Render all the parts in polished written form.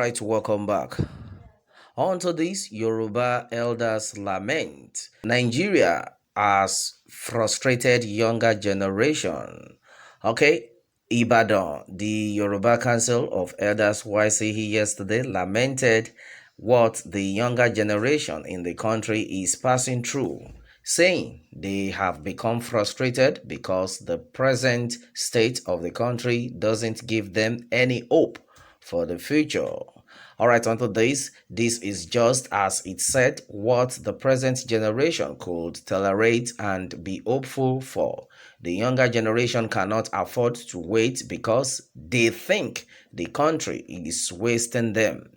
Alright, welcome back. On to this Yoruba elders lament. Nigeria has frustrated younger generation. Okay, Ibadan, the Yoruba Council of Elders YCE yesterday lamented what the younger generation in the country is passing through, saying they have become frustrated because the present state of the country doesn't give them any hope for the future. Alright, onto this is just as it said what the present generation could tolerate and be hopeful for. The younger generation cannot afford to wait because they think the country is wasting them.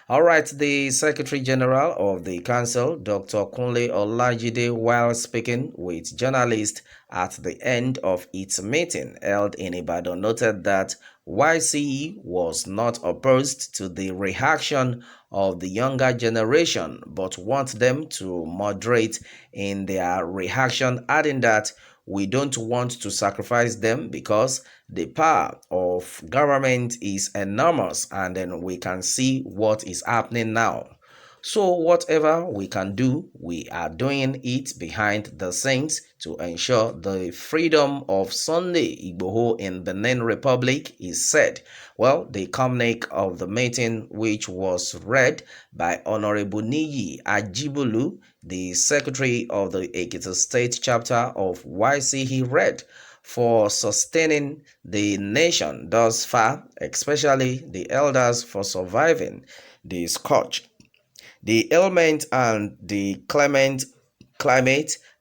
Alright, the Secretary General of the Council, Dr. Kunle Olajide, while speaking with journalists at the end of its meeting held in Ibadan, noted that YCE was not opposed to the reaction of the younger generation, but want them to moderate in their reaction, adding that we don't want to sacrifice them because the power of government is enormous, and then we can see what is happening now. So whatever we can do, we are doing it behind the scenes to ensure the freedom of Sunday Igboho in Benin Republic is set. Well, the communique of the meeting, which was read by Honorable Niyi Ajibulu, the Secretary of the Ekiti State Chapter of YCE, read for sustaining the nation thus far, especially the elders for surviving the scourge, the ailment and the climate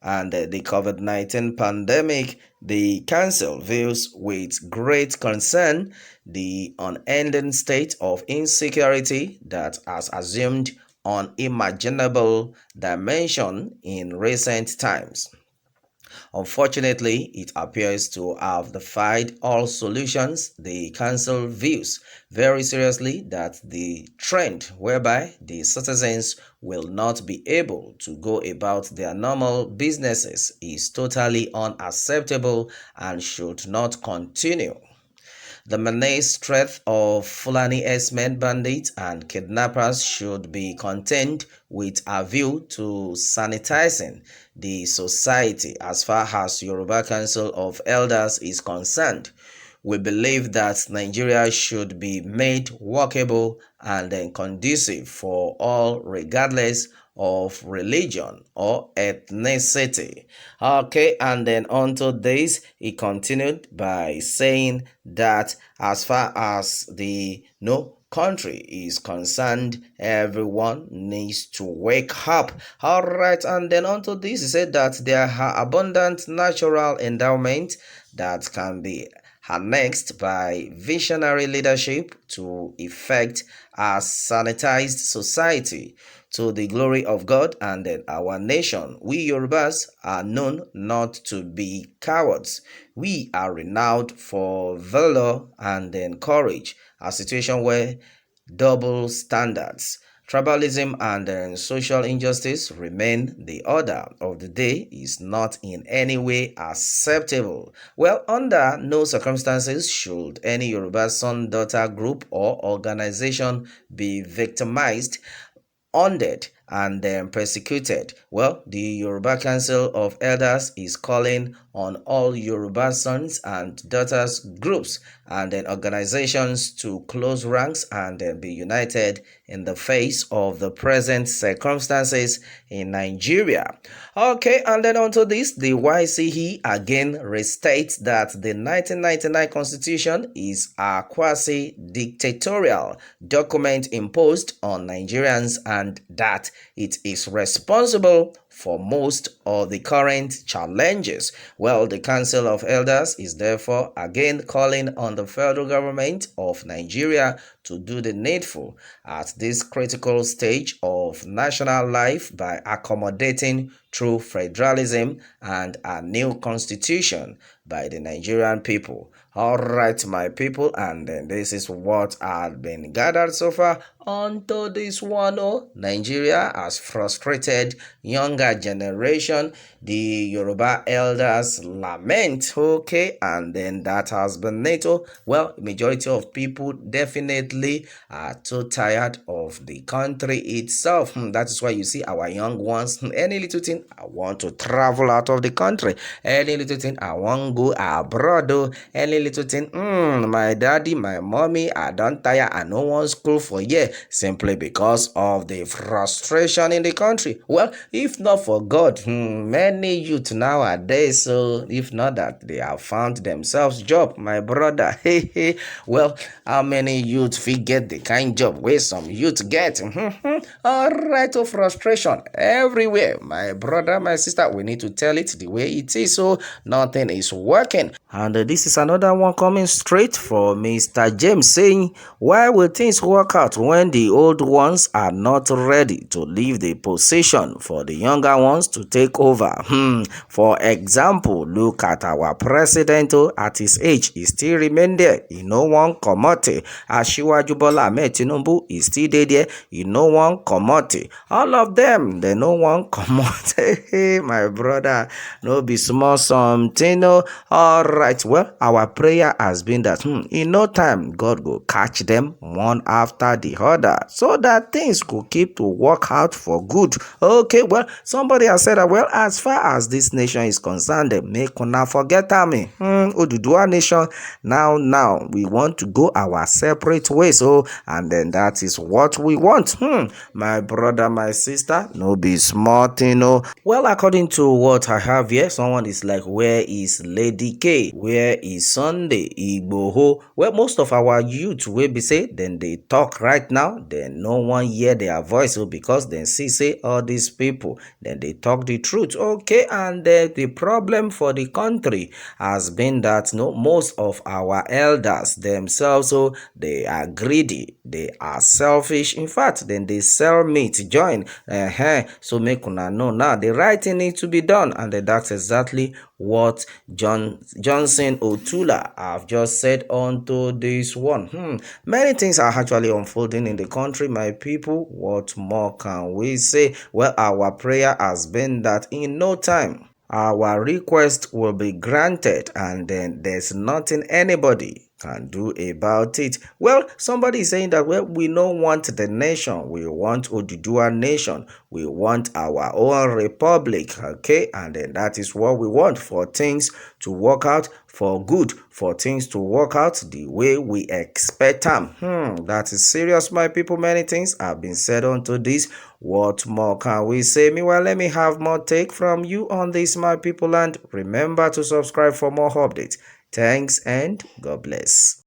and the COVID-19 pandemic. The Council views with great concern the unending state of insecurity that has assumed unimaginable dimension in recent times. Unfortunately, it appears to have defied all solutions. The Council views very seriously that the trend whereby the citizens will not be able to go about their normal businesses is totally unacceptable and should not continue. The menaced threat of Fulani herdsmen, bandits, and kidnappers should be contained with a view to sanitizing the society as far as Yoruba Council of Elders is concerned. We believe that Nigeria should be made workable and then conducive for all, regardless of religion or ethnicity. Okay, and then onto this, he continued by saying that as far as the country is concerned, everyone needs to wake up. All right, and then onto this, he said that there are abundant natural endowments that can be harnessed by visionary leadership to effect a sanitized society to the glory of God and then our nation. We Yorubas are known not to be cowards. We are renowned for valor and then courage, a situation where double standards, tribalism, and social injustice remain the order of the day is not in any way acceptable. Well, under no circumstances should any Yoruba son-daughter group or organization be victimized, hounded, and then persecuted. Well, the Yoruba Council of Elders is calling on all Yoruba sons and daughters groups and then organizations to close ranks and then be united in the face of the present circumstances in Nigeria. Okay, and then onto this, the YCE again restates that the 1999 Constitution is a quasi-dictatorial document imposed on Nigerians and that it is responsible for most of the current challenges. Well, the Council of Elders is therefore again calling on the federal government of Nigeria to do the needful at this critical stage of national life by accommodating through federalism and a new constitution by the Nigerian people. All right, my people, and then this is what had been gathered so far onto this one. Nigeria has frustrated younger generation. The Yoruba elders lament. Okay, and then that has been NATO. Well, majority of people definitely completely too tired of the country itself. That is why you see our young ones, any little thing, I want to travel out of the country. Any little thing, I want to go abroad. Any little thing, my daddy, my mommy, I don't tire, I no want school for year, simply because of the frustration in the country. Well, if not for God, many youth nowadays, so if not that they have found themselves job, my brother, well, how many youth fit get the kind job where some youth get? All right, oh, frustration everywhere, my brother, my sister, we need to tell it the way it is, so nothing is working. And this is another one coming straight from Mr. James saying, why will things work out when the old ones are not ready to leave the position for the younger ones to take over? For example, look at our president. At his age, he still remain there. He no one commodity. Asiwaju Bola Ahmed Tinubu is still there. He no one commodity. All of them, they no one commodity. My brother, no be small something. All right, well, our prayer has been that in no time, God will catch them one after the other, so that things could keep to work out for good. Okay, well, somebody has said that, well, as far as this nation is concerned, make una forget me. Oduduwa nation, now we want to go our separate ways. So, and then that is what we want. My brother, my sister, no be smart, Well, according to what I have here, someone is like, where is Lady K? Where is Sunday Igboho? Well, most of our youth will be say, then they talk right now, then no one hear their voice, because then see say all these people, then they talk the truth. Okay, and the problem for the country has been that most of our elders themselves, so they are greedy, they are selfish. In fact, then they sell meat join. So make una know now the right thing needs to be done, and that's exactly what Johnson Otula have just said onto this one. Many things are actually unfolding in the country, my people. What more can we say? Well, our prayer has been that in no time our request will be granted, and then there's nothing anybody can do about it. Well, somebody is saying that, well, we don't want the nation, we want Oduduwa nation, we want our own republic. Okay, and then that is what we want, for things to work out for good, for things to work out the way we expect them. That is serious, my people. Many things have been said onto this. What more can we say? Meanwhile, let me have more take from you on this, my people, and remember to subscribe for more updates. Thanks and God bless.